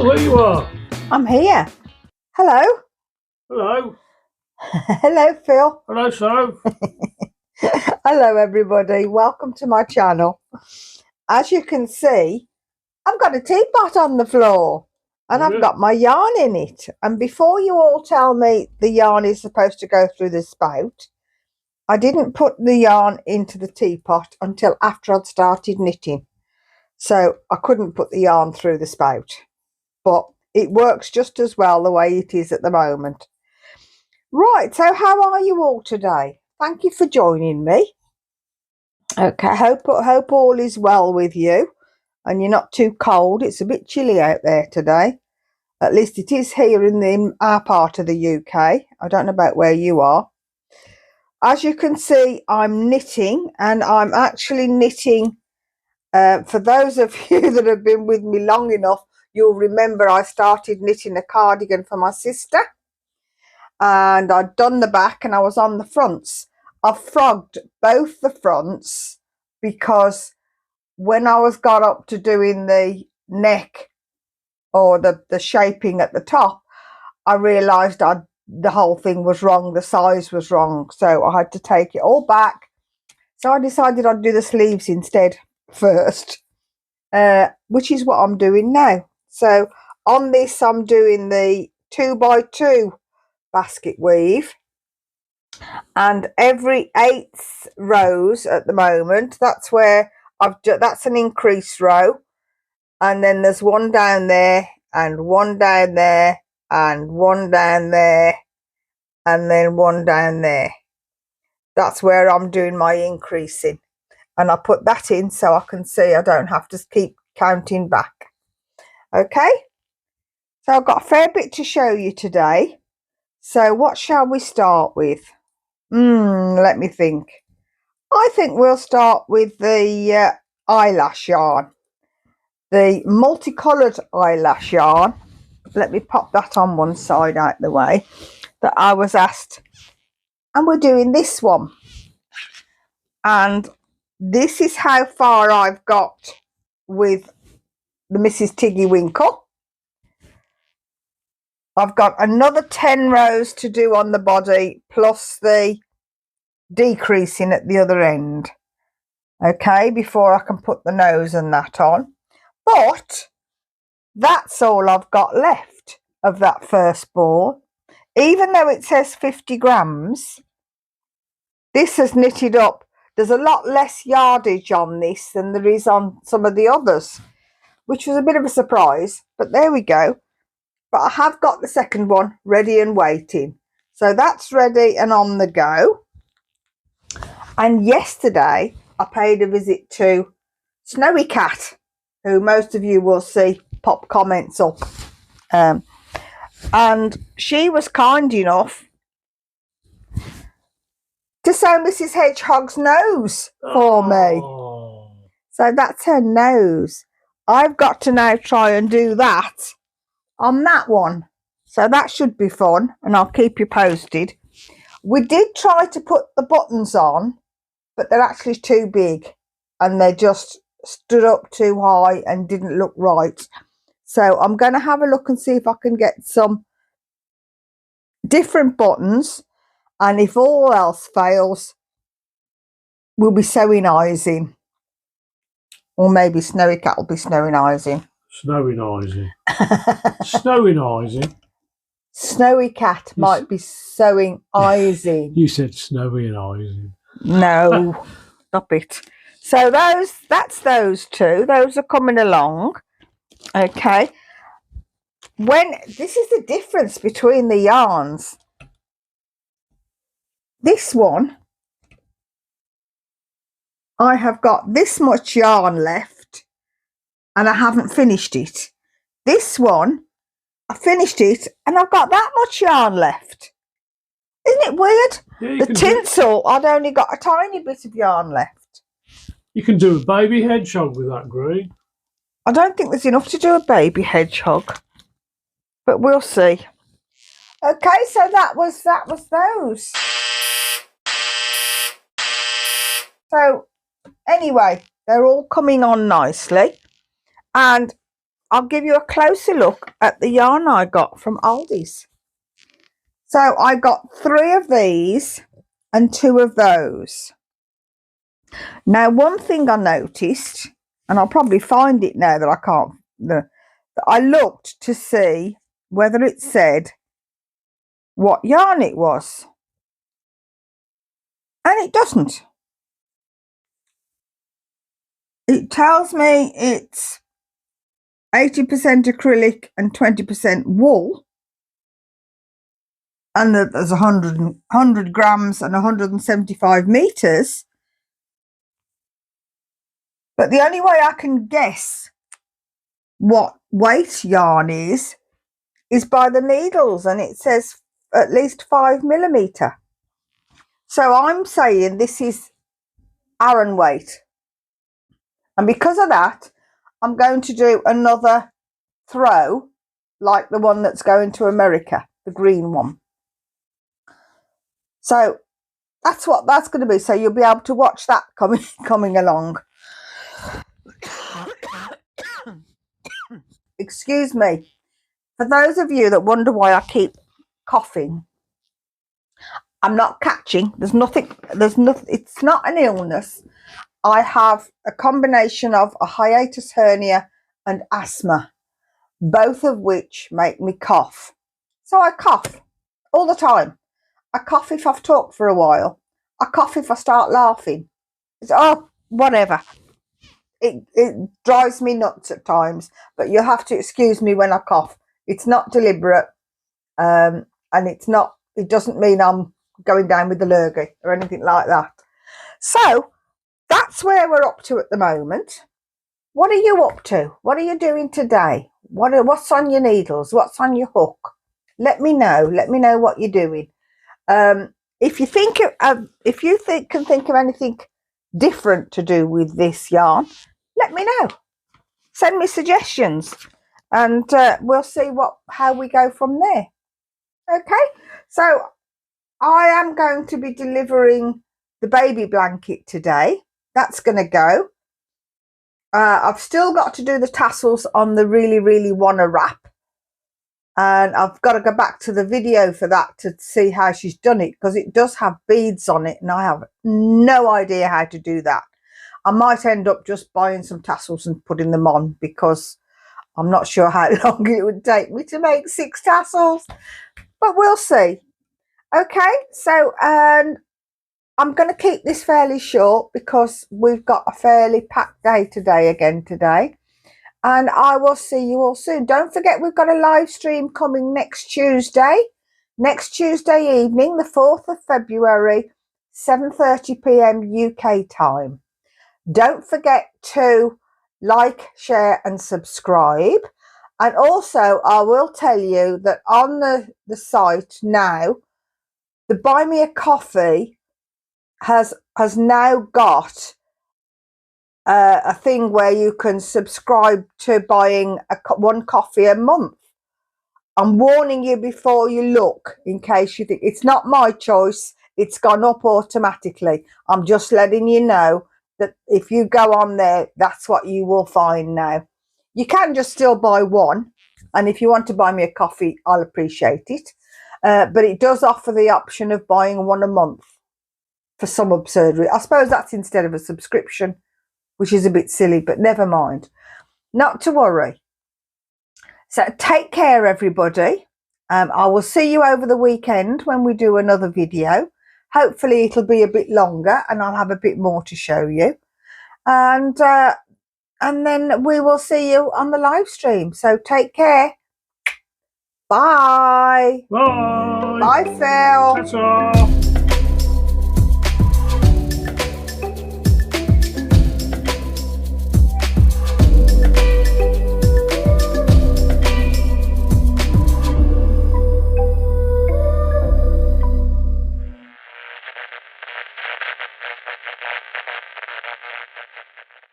Oh, there you are. I'm here. Hello. Hello. Hello, Phil. Hello, so. Hello, everybody. Welcome to my channel. As you can see, I've got a teapot on the floor and I've got my yarn in it. And before you all tell me the yarn is supposed to go through the spout, I didn't put the yarn into the teapot until after I'd started knitting. So I couldn't put the yarn through the spout. But it works just as well the way it is at the moment. Right, so how are you all today? Thank you for joining me. Okay, hope all is well with you and you're not too cold. It's a bit chilly out there today. At least it is here in our part of the UK. I don't know about where you are. As you can see, I'm knitting, and I'm actually knitting, for those of you that have been with me long enough, you'll remember I started knitting a cardigan for my sister. And I'd done the back and I was on the fronts. I frogged both the fronts because when I got up to doing the neck or the shaping at the top, I realised the whole thing was wrong, the size was wrong, so I had to take it all back. So I decided I'd do the sleeves instead first, which is what I'm doing now. So on this I'm doing the 2x2 basket weave, and every 8 rows at the moment, that's where that's an increase row, and then there's one down there and one down there and one down there and then one down there. That's where I'm doing my increasing, and I put that in so I can see I don't have to keep counting back. Okay, so I've got a fair bit to show you today. So what shall we start with? Let me think. I think we'll start with the eyelash yarn, the multicoloured eyelash yarn. Let me pop that on one side out the way, that I was asked. And we're doing this one. And this is how far I've got with the Mrs. Tiggy Winkle. I've got another 10 rows to do on the body, plus the decreasing at the other end. Okay, before I can put the nose and that on. But that's all I've got left of that first ball. Even though it says 50 grams, this has knitted up. There's a lot less yardage on this than there is on some of the others, which was a bit of a surprise, but there we go. But I have got the second one ready and waiting. So that's ready and on the go. And yesterday I paid a visit to Snowycat, who most of you will see pop comments up. And she was kind enough to sew Mrs. Hedgehog's nose for me. So that's her nose. I've got to now try and do that on that one. So that should be fun, and I'll keep you posted. We did try to put the buttons on, but they're actually too big and they just stood up too high and didn't look right. So I'm going to have a look and see if I can get some different buttons, and if all else fails, we'll be sewing eyes in. Or maybe Snowycat will be snowing eyes in. Snowing eyes in. Snowing eyes in. Snowycat might be sewing eyes in. You said snowing eyes in. No, stop it. So that's those two. Those are coming along. Okay. This is the difference between the yarns. This one, I have got this much yarn left and I haven't finished it. This one, I finished it and I've got that much yarn left. Isn't it weird? Yeah, the tinsel, I'd only got a tiny bit of yarn left. You can do a baby hedgehog with that green. I don't think there's enough to do a baby hedgehog, but we'll see. Okay, so that was those. So anyway, they're all coming on nicely, and I'll give you a closer look at the yarn I got from Aldi's. So I got 3 of these and 2 of those. Now, one thing I noticed, and I'll probably find it now that I can't, I looked to see whether it said what yarn it was, and it doesn't. It tells me it's 80% acrylic and 20% wool, and that there's 100 grams and 175 meters. But the only way I can guess what weight yarn is by the needles, and it says at least 5 millimeter. So I'm saying this is Aran weight, and because of that, I'm going to do another throw like the one that's going to America, the green one. So that's what that's going to be. So you'll be able to watch that coming along. Excuse me. For those of you that wonder why I keep coughing, I'm not catching. There's nothing. It's not an illness. I have a combination of a hiatus hernia and asthma, both of which make me cough. So I cough all the time. I cough if I've talked for a while. I cough if I start laughing. It's, oh, whatever. It drives me nuts at times, but you have to excuse me when I cough. It's not deliberate, and it doesn't mean I'm going down with the lurgy or anything like that. So that's where we're up to at the moment. What are you up to? What are you doing today? What's on your needles? What's on your hook? Let me know. Let me know what you're doing. If you can think of anything different to do with this yarn, let me know. Send me suggestions, and we'll see how we go from there. Okay, so I am going to be delivering the baby blanket today. That's going to go. I've still got to do the tassels on the really wanna wrap, and I've got to go back to the video for that to see how she's done it, because it does have beads on it and I have no idea how to do that. I might end up just buying some tassels and putting them on, because I'm not sure how long it would take me to make 6 tassels, but we'll see. Okay, so I'm going to keep this fairly short because we've got a fairly packed day today, and I will see you all soon. Don't forget, we've got a live stream coming next Tuesday evening, the 4th of February, 7:30 p.m. UK time. Don't forget to like, share and subscribe. And also, I will tell you that on the site now, the Buy Me a Coffee has now got a thing where you can subscribe to buying one coffee a month. I'm warning you before you look, in case you think it's not my choice. It's gone up automatically. I'm just letting you know that if you go on there, that's what you will find now. You can just still buy one, and if you want to buy me a coffee, I'll appreciate it. But it does offer the option of buying one a month for some absurd reason. I suppose that's instead of a subscription, which is a bit silly, but never mind. Not to worry. So take care, everybody. I will see you over the weekend when we do another video. Hopefully it'll be a bit longer and I'll have a bit more to show you. And then we will see you on the live stream. So take care. Bye. Bye. Bye, Phil. Ta-ta.